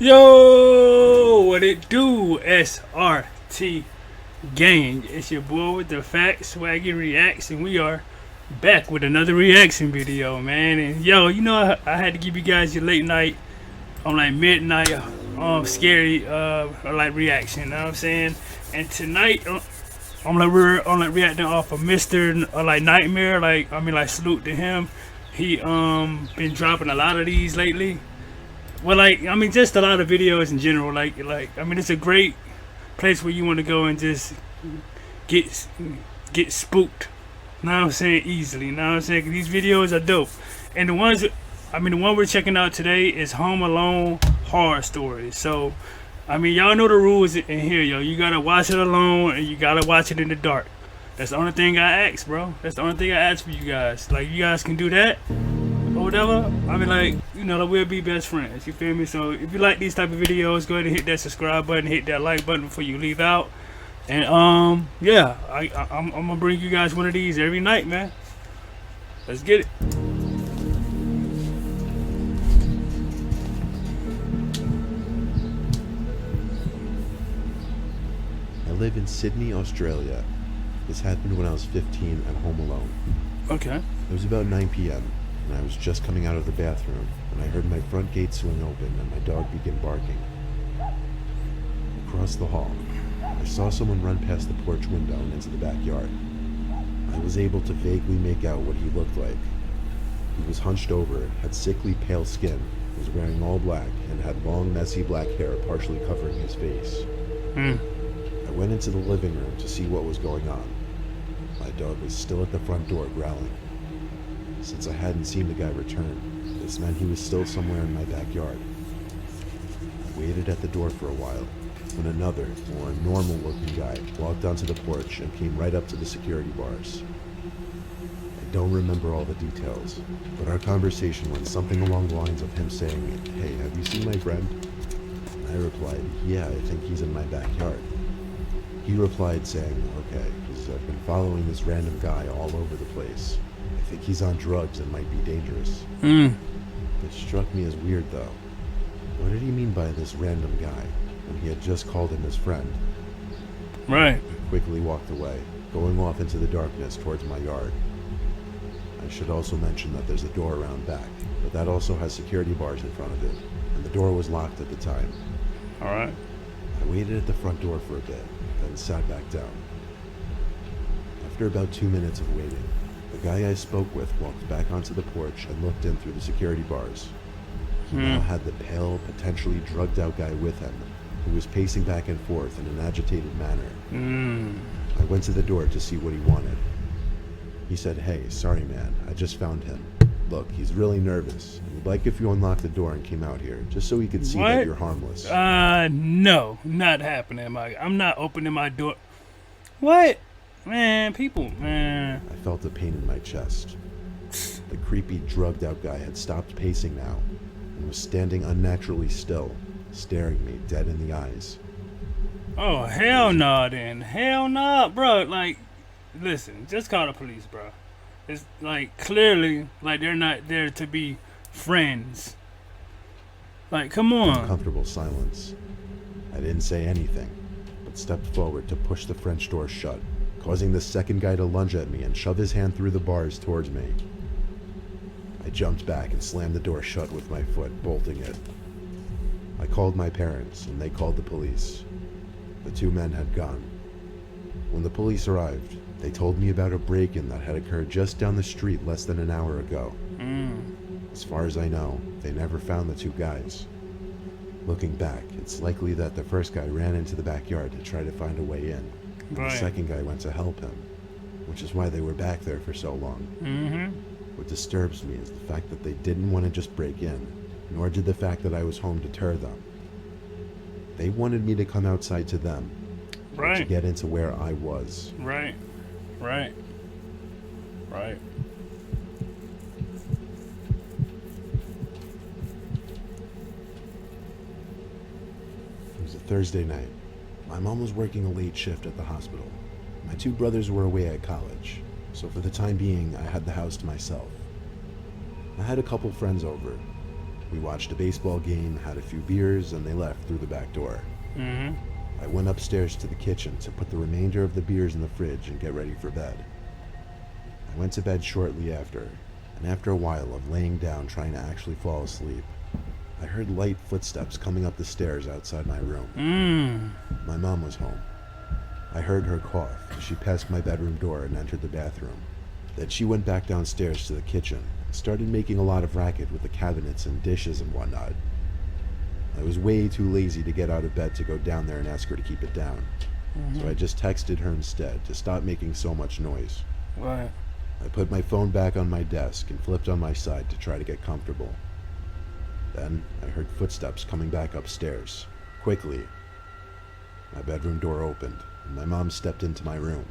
Yo, what it do, SRT gang? It's your boy with the fat swaggy reacts, and we are back with another reaction video, man. And yo, I had to give you guys your late night, on like midnight, scary, like reaction. You know what I'm saying? And tonight, we're on like reacting off of Mister like Nightmare. Like salute to him. He been dropping a lot of these lately. Well, just a lot of videos in general. It's a great place where you want to go and just get get spooked. Know what I'm saying? Easily. Know what I'm saying? 'Cause these videos are dope. And the one we're checking out today is Home Alone horror stories. So, y'all know the rules in here, yo. You gotta watch it alone, and you gotta watch it in the dark. That's the only thing I ask, bro. That's the only thing I ask for you guys. Like, you guys can do that or whatever. We'll be best friends. You feel me? So if you like these type of videos, go ahead and hit that subscribe button, hit that like button before you leave out. And I'm gonna bring you guys one of these every night, man. Let's get it. I live in Sydney, Australia. This happened when I was 15 at home alone. Okay. It was about 9 p.m. and I was just coming out of the bathroom when I heard my front gate swing open and my dog begin barking. Across the hall, I saw someone run past the porch window and into the backyard. I was able to vaguely make out what he looked like. He was hunched over, had sickly pale skin, was wearing all black, and had long messy black hair partially covering his face. I went into the living room to see what was going on. My dog was still at the front door growling. Since I hadn't seen the guy return, this meant he was still somewhere in my backyard. I waited at the door for a while, when another, more normal-looking guy walked onto the porch and came right up to the security bars. I don't remember all the details, but our conversation went something along the lines of him saying, "Hey, have you seen my friend?" And I replied, "Yeah, I think he's in my backyard." He replied saying, "Okay, because I've been following this random guy all over the place. I think he's on drugs and might be dangerous." It struck me as weird though. What did he mean by this random guy when he had just called him his friend? Right. I quickly walked away, going off into the darkness towards my yard. I should also mention that there's a door around back, but that also has security bars in front of it, and the door was locked at the time. Alright. I waited at the front door for a bit, then sat back down. After about 2 minutes of waiting, the guy I spoke with walked back onto the porch and looked in through the security bars. He now had the pale, potentially drugged out guy with him, who was pacing back and forth in an agitated manner. I went to the door to see what he wanted. He said, "Hey, sorry man, I just found him. Look, he's really nervous. He'd like if you unlocked the door and came out here, just so he could see that you're harmless." No, not happening. I'm not opening my door. What? Man, people, man. I felt a pain in my chest. The creepy, drugged out guy had stopped pacing now, and was standing unnaturally still, staring me dead in the eyes. Oh, hell no, then. Hell no, bro. Like, listen, just call the police, bro. It's like, clearly, like, they're not there to be friends. Like, come on. Uncomfortable silence. I didn't say anything, but stepped forward to push the French door shut, causing the second guy to lunge at me and shove his hand through the bars towards me. I jumped back and slammed the door shut with my foot, bolting it. I called my parents, and they called the police. The two men had gone. When the police arrived, they told me about a break-in that had occurred just down the street less than an hour ago. As far as I know, they never found the two guys. Looking back, it's likely that the first guy ran into the backyard to try to find a way in, and the second guy went to help him, which is why they were back there for so long. What disturbs me is the fact that they didn't want to just break in, nor did the fact that I was home deter them. They wanted me to come outside to them, to get into where I was. Right. It was a Thursday night. My mom was working a late shift at the hospital. My two brothers were away at college, so for the time being, I had the house to myself. I had a couple friends over. We watched a baseball game, had a few beers, and they left through the back door. Mm-hmm. I went upstairs to the kitchen to put the remainder of the beers in the fridge and get ready for bed. I went to bed shortly after, and after a while of laying down trying to actually fall asleep, I heard light footsteps coming up the stairs outside my room. My mom was home. I heard her cough as she passed my bedroom door and entered the bathroom. Then she went back downstairs to the kitchen and started making a lot of racket with the cabinets and dishes and whatnot. I was way too lazy to get out of bed to go down there and ask her to keep it down. So I just texted her instead to stop making so much noise. Right. I put my phone back on my desk and flipped on my side to try to get comfortable. Then I heard footsteps coming back upstairs. Quickly, my bedroom door opened and my mom stepped into my room.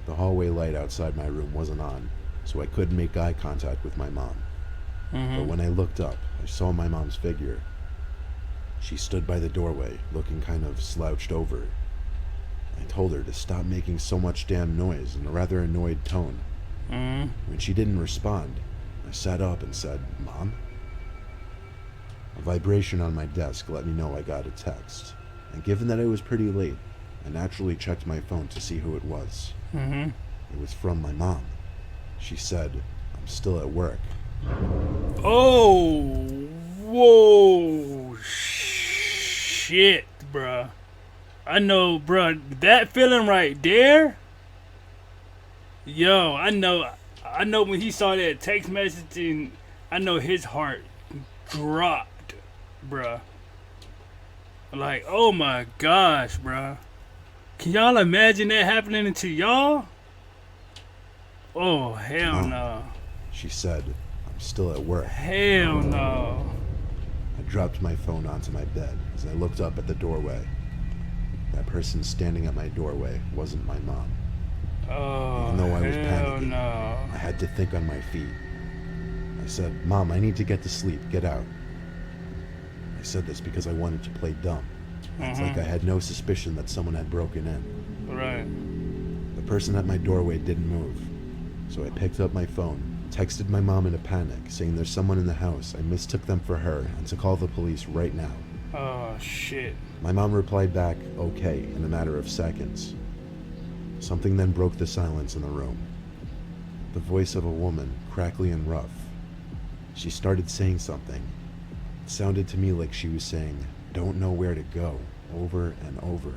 The hallway light outside my room wasn't on, so I couldn't make eye contact with my mom. But when I looked up, I saw my mom's figure. She stood by the doorway, looking kind of slouched over. I told her to stop making so much damn noise in a rather annoyed tone. When she didn't respond, I sat up and said, "Mom?" A vibration on my desk let me know I got a text, and given that it was pretty late, I naturally checked my phone to see who it was. It was from my mom. She said, "I'm still at work." Oh, whoa, shit, bruh. I know, bruh, that feeling right there. Yo, I know when he saw that text message, and I know his heart dropped, bruh. Like, oh my gosh, bruh. Can y'all imagine that happening to y'all? Oh, hell Mom, no. she said, "I'm still at work." Hell no. I dropped my phone onto my bed as I looked up at the doorway. That person standing at my doorway wasn't my mom. Oh, Even though I was hell panicking, no. I had to think on my feet. I said, "Mom, I need to get to sleep. Get out." I said this because I wanted to play dumb. It's like I had no suspicion that someone had broken in. Right. The person at my doorway didn't move, so I picked up my phone, texted my mom in a panic, saying there's someone in the house. I mistook them for her and to call the police right now. Oh, shit. My mom replied back, "Okay," in a matter of seconds. Something then broke the silence in the room. The voice of a woman, crackly and rough. She started saying something. It sounded to me like she was saying, "Don't know where to go," over and over.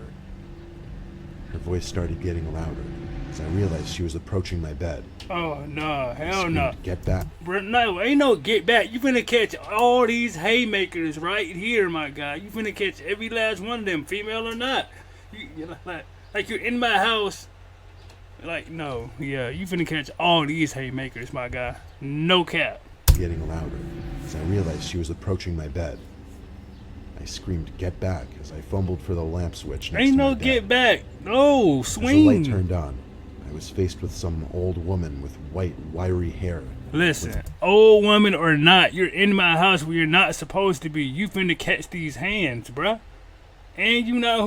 Her voice started getting louder as I realized she was approaching my bed. Oh, no. I Hell screamed, no. "Get back." Bro, no, ain't no get back. You finna catch all these haymakers right here, my guy. You finna catch every last one of them, female or not. You like you're in my house. Like, no. Yeah, you finna catch all these haymakers, my guy. No cap. Getting louder as I realized she was approaching my bed. I screamed, "Get back," as I fumbled for the lamp switch next Ain't to no my bed. get back. No, As the light swing. turned on, I was faced with some old woman with white, wiry hair. Listen, old woman or not, you're in my house where you're not supposed to be. You finna catch these hands, bruh. And you know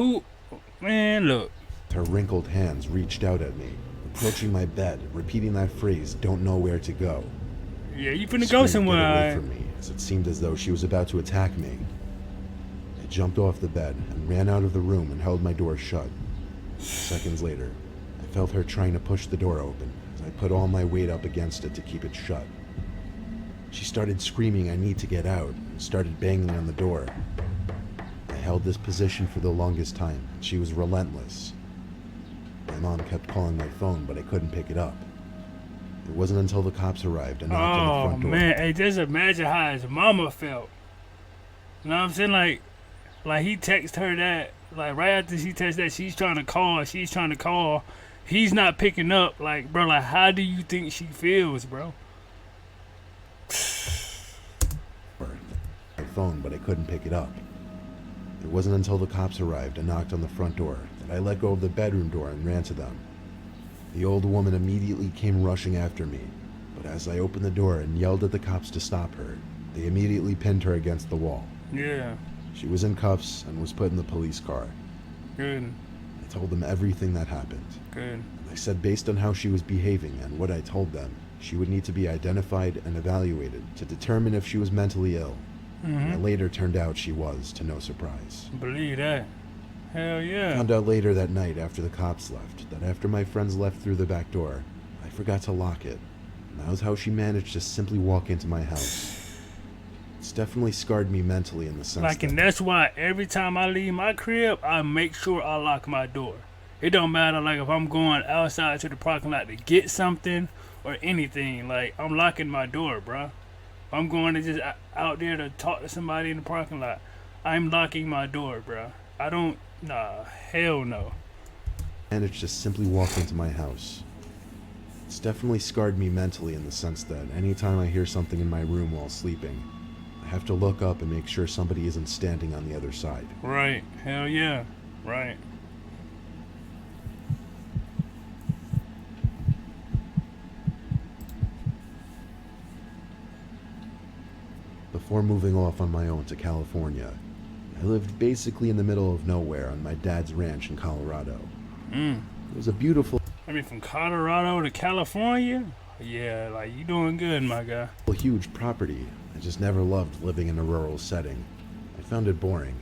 who? Man, look. Her wrinkled hands reached out at me, approaching my bed, repeating that phrase, "Don't know where to go." Yeah, you I finna go screamed, "Get away somewhere. from me," as it seemed as though she was about to attack me. I jumped off the bed and ran out of the room and held my door shut. Seconds later, I felt her trying to push the door open as I put all my weight up against it to keep it shut. She started screaming, "I need to get out," and started banging on the door. I held this position for the longest time, and she was relentless. My mom kept calling my phone, but I couldn't pick it up. It wasn't until the cops arrived and knocked on the Oh, front door. man. Hey, just imagine how his mama felt. You know what I'm saying? Like he texted her that, like right after she texted that, she's trying to call. He's not picking up. Like, bro, like, how do you think she feels, bro? My phone, but I couldn't pick it up. It wasn't until the cops arrived and knocked on the front door that I let go of the bedroom door and ran to them. The old woman immediately came rushing after me, but as I opened the door and yelled at the cops to stop her, they immediately pinned her against the wall. Yeah, She was in cuffs and was put in the police car. good, I told them everything that happened. good. I said based on how she was behaving and what I told them, She would need to be identified and evaluated to determine if she was mentally ill. And it later turned out she was, to no surprise. Believe that. Hell yeah. Found out later that night after the cops left that after my friends left through the back door, I forgot to lock it. And that was how she managed to simply walk into my house. It's definitely scarred me mentally in the sense Like, and that's why every time I leave my crib, I make sure I lock my door. It don't matter, like, if I'm going outside to the parking lot to get something or anything, like, I'm locking my door, bruh. If I'm going to just out there to talk to somebody in the parking lot, I'm locking my door, bruh. I don't, nah, hell no. managed to simply walk into my house. It's definitely scarred me mentally in the sense that anytime I hear something in my room while sleeping, I have to look up and make sure somebody isn't standing on the other side. Right, hell yeah, right. Before moving off on my own to California, I lived basically in the middle of nowhere on my dad's ranch in Colorado. It was a beautiful, I mean, from Colorado to California? Yeah, like, you doing good, my guy. huge property. I just never loved living in a rural setting. I found it boring.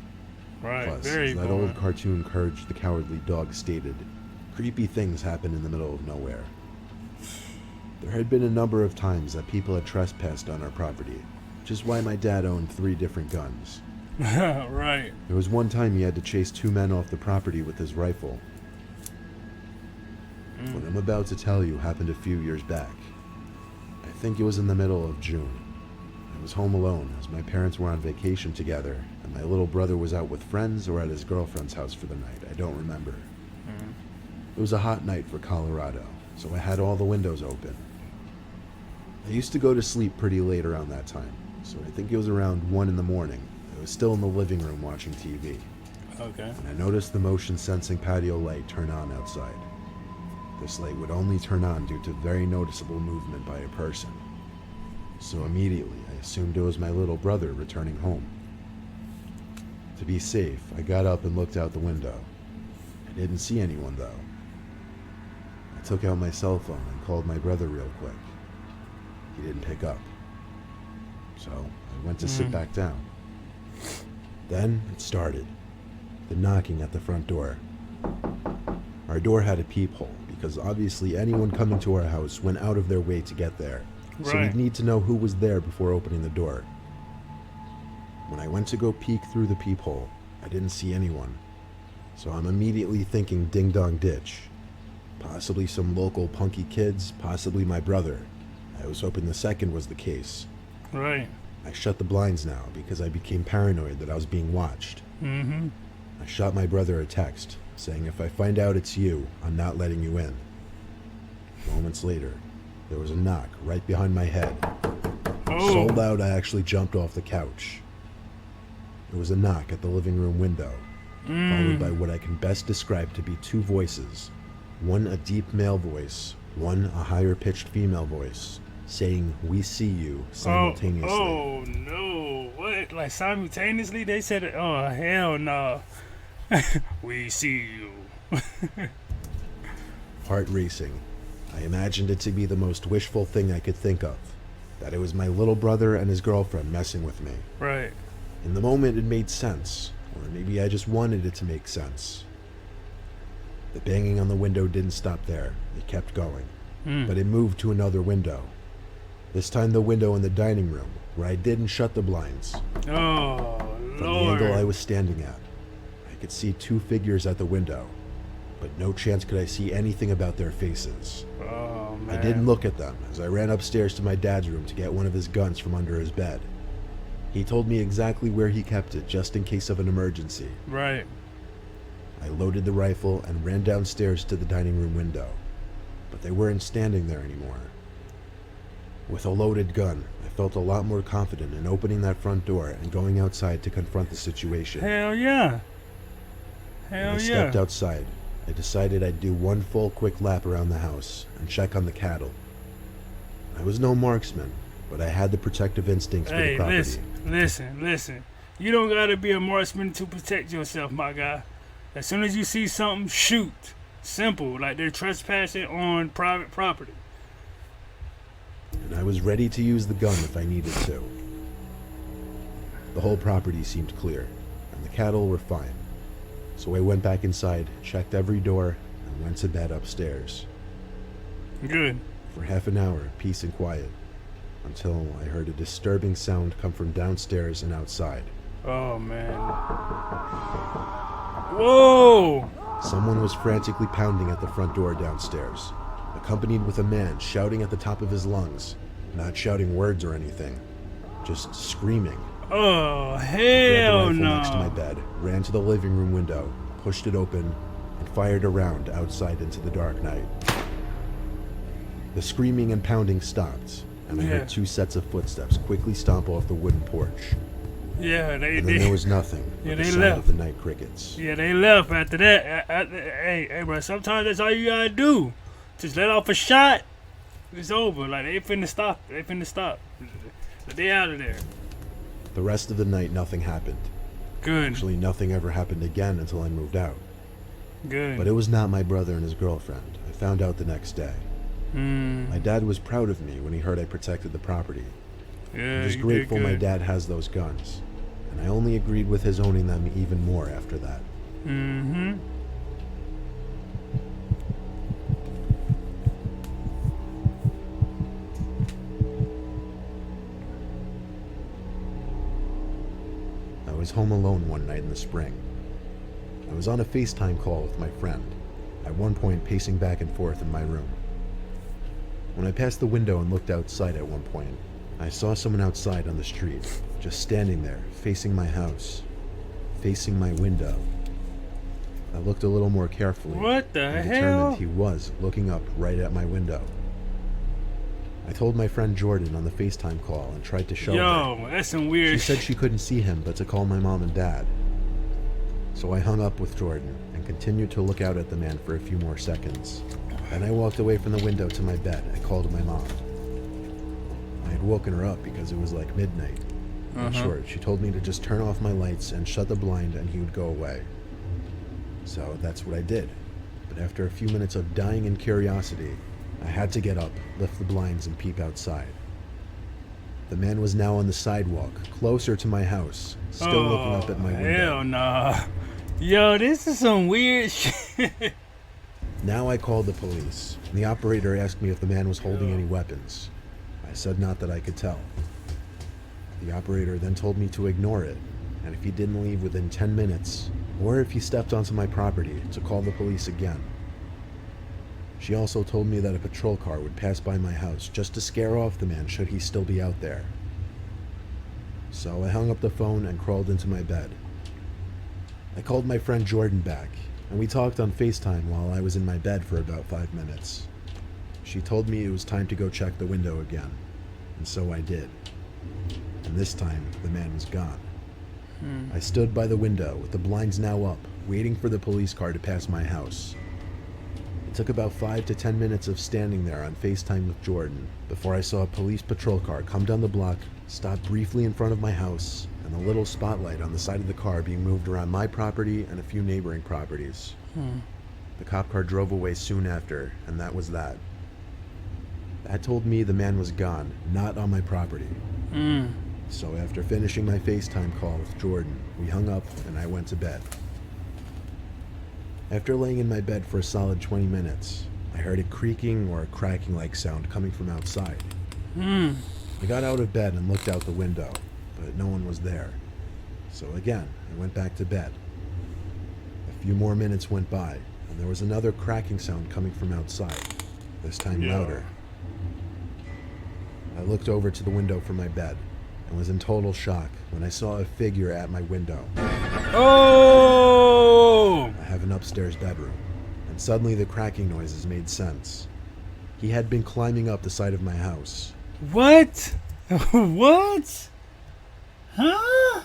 Right, Plus, very as that boring. old cartoon Courage the Cowardly Dog stated, creepy things happen in the middle of nowhere. There had been a number of times that people had trespassed on our property, which is why my dad owned 3 different guns. Right. There was one time he had to chase 2 men off the property with his rifle. What I'm about to tell you happened a few years back. I think it was in the middle of June. I was home alone as my parents were on vacation together and my little brother was out with friends or at his girlfriend's house for the night. I don't remember. It was a hot night for Colorado, so I had all the windows open. I used to go to sleep pretty late around that time, so I think it was around 1 in the morning. I was still in the living room watching TV. Okay. And I noticed the motion sensing patio light turn on outside. This light would only turn on due to very noticeable movement by a person. So immediately I assumed it was my little brother returning home. To be safe, I got up and looked out the window. I didn't see anyone though. I took out my cell phone and called my brother real quick. He didn't pick up. So I went to sit back down. Then it started. The knocking at the front door. Our door had a peephole because obviously anyone coming to our house went out of their way to get there. So Right. we'd need to know who was there before opening the door. When I went to go peek through the peephole, I didn't see anyone. So I'm immediately thinking ding dong ditch. Possibly some local punky kids, possibly my brother. I was hoping the second was the case. Right. I shut the blinds now because I became paranoid that I was being watched. Mm-hmm. I shot my brother a text, saying if I find out it's you, I'm not letting you in. Moments later, there was a knock right behind my head. So Oh. loud I actually jumped off the couch. It was a knock at the living room window, followed by what I can best describe to be 2 voices. One a deep male voice, one a higher pitched female voice, saying "We see you" simultaneously. Oh no! What? Like simultaneously? They said it. Oh hell no! We see you. Heart racing. I imagined it to be the most wishful thing I could think of. That it was my little brother and his girlfriend messing with me. Right. In the moment it made sense, or maybe I just wanted it to make sense. The banging on the window didn't stop there. It kept going. But it moved to another window. This time the window in the dining room, where I didn't shut the blinds. Oh From the Lord. angle I was standing at, I could see 2 figures at the window, but no chance could I see anything about their faces. Oh man. I didn't look at them as I ran upstairs to my dad's room to get one of his guns from under his bed. He told me exactly where he kept it just in case of an emergency. Right. I loaded the rifle and ran downstairs to the dining room window, but they weren't standing there anymore. With a loaded gun, I felt a lot more confident in opening that front door and going outside to confront the situation. Hell yeah. When Hell I yeah. stepped outside, I decided I'd do one full quick lap around the house and check on the cattle. I was no marksman, but I had the protective instincts for the Hey, property. listen. You don't gotta be a marksman to protect yourself, my guy. As soon as you see something, shoot. Simple. Like they're trespassing on private property. and I was ready to use the gun if I needed to. The whole property seemed clear, and the cattle were fine. So I went back inside, checked every door, and went to bed upstairs. Good. For half an hour, peace and quiet, until I heard a disturbing sound come from downstairs and outside. Oh, man. Whoa! Someone was frantically pounding at the front door downstairs, accompanied with a man shouting at the top of his lungs, not shouting words or anything, just screaming. Oh, I grabbed the hell rifle next to my no. bed, ran to the living room window, pushed it open, and fired a round outside into the dark night. The screaming and pounding stopped, and I Yeah. heard 2 sets of footsteps quickly stomp off the wooden porch. Yeah, they And then there was nothing Yeah, but the they sound left. of the night crickets. Yeah, they left after that. Hey, bro, sometimes that's all you gotta do. Just let off a shot. It's over. Like, they finna stop. But they out of there. The rest of the night, nothing happened. Good. Actually, nothing ever happened again until I moved out. Good. But it was not my brother and his girlfriend. I found out the next day. My dad was proud of me when he heard I protected the property. Yeah, I'm just you grateful did my good. dad has those guns. And I only agreed with his owning them even more after that. Mm-hmm. I was home alone one night in the spring. I was on a FaceTime call with my friend, at one point pacing back and forth in my room. When I passed the window and looked outside at one point, I saw someone outside on the street, just standing there, facing my house, facing my window. I looked a little more carefully. What the and hell? determined he was looking up right at my window. I told my friend Jordan on the FaceTime call and tried to show her. Yo, that's some She weird said shit. she couldn't see him, but to call my mom and dad. So I hung up with Jordan and continued to look out at the man for a few more seconds. Then I walked away from the window to my bed and called my mom. I had woken her up because it was like midnight. In short, she told me to just turn off my lights and shut the blind and he would go away. So that's what I did. But after a few minutes of dying in curiosity, I had to get up, lift the blinds, and peep outside. The man was now on the sidewalk, closer to my house, still looking up at my window. Hell nah. Yo, this is some weird shit. Now I called the police. The operator asked me if the man was holding any weapons. I said not that I could tell. The operator then told me to ignore it, and if he didn't leave within 10 minutes, or if he stepped onto my property, to call the police again. She also told me that a patrol car would pass by my house just to scare off the man should he still be out there. So I hung up the phone and crawled into my bed. I called my friend Jordan back, and we talked on FaceTime while I was in my bed for about 5 minutes. She told me it was time to go check the window again, and so I did. And this time, the man was gone. I stood by the window with the blinds now up, waiting for the police car to pass my house. It took about 5 to 10 minutes of standing there on FaceTime with Jordan before I saw a police patrol car come down the block, stop briefly in front of my house, and a little spotlight on the side of the car being moved around my property and a few neighboring properties. The cop car drove away soon after, and that was that. That told me the man was gone, not on my property. So after finishing my FaceTime call with Jordan, we hung up and I went to bed. After laying in my bed for a solid 20 minutes, I heard a creaking or a cracking like sound coming from outside. I got out of bed and looked out the window, but no one was there. So again, I went back to bed. A few more minutes went by, and there was another cracking sound coming from outside, this time louder. I looked over to the window from my bed and was in total shock when I saw a figure at my window. Oh! I have an upstairs bedroom, and suddenly the cracking noises made sense. He had been climbing up the side of my house. What? What? Huh?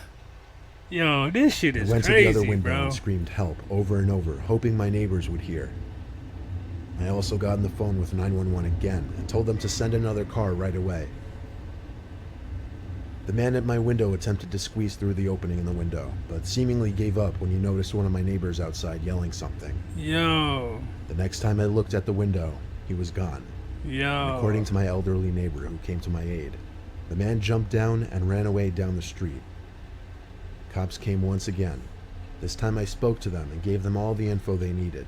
Yo, this shit I is went crazy, to the other window bro. and screamed help over and over, hoping my neighbors would hear. I also got on the phone with 911 again and told them to send another car right away. The man at my window attempted to squeeze through the opening in the window, but seemingly gave up when he noticed one of my neighbors outside yelling something. Yo. The next time I looked at the window, he was gone. And Yo. according to my elderly neighbor who came to my aid, the man jumped down and ran away down the street. Cops came once again. This time I spoke to them and gave them all the info they needed.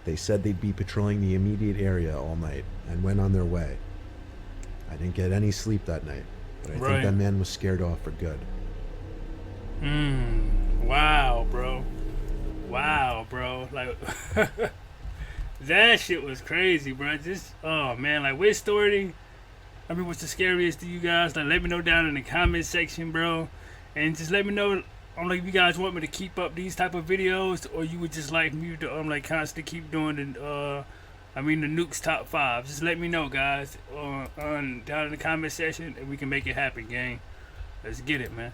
They said they'd be patrolling the immediate area all night and went on their way. I didn't get any sleep that night, but I think that man was scared off for good. Wow, bro. Wow, bro. Like, that shit was crazy, bro. Just, oh, man. Like, which story, I mean, what's the scariest to you guys? Like, let me know down in the comment section, bro. And just let me know, like, if you guys want me to keep up these type of videos, or you would just like me to, like, constantly keep doing the, the Nukes Top 5. Just let me know, guys, down in the comment section, and we can make it happen, gang. Let's get it, man.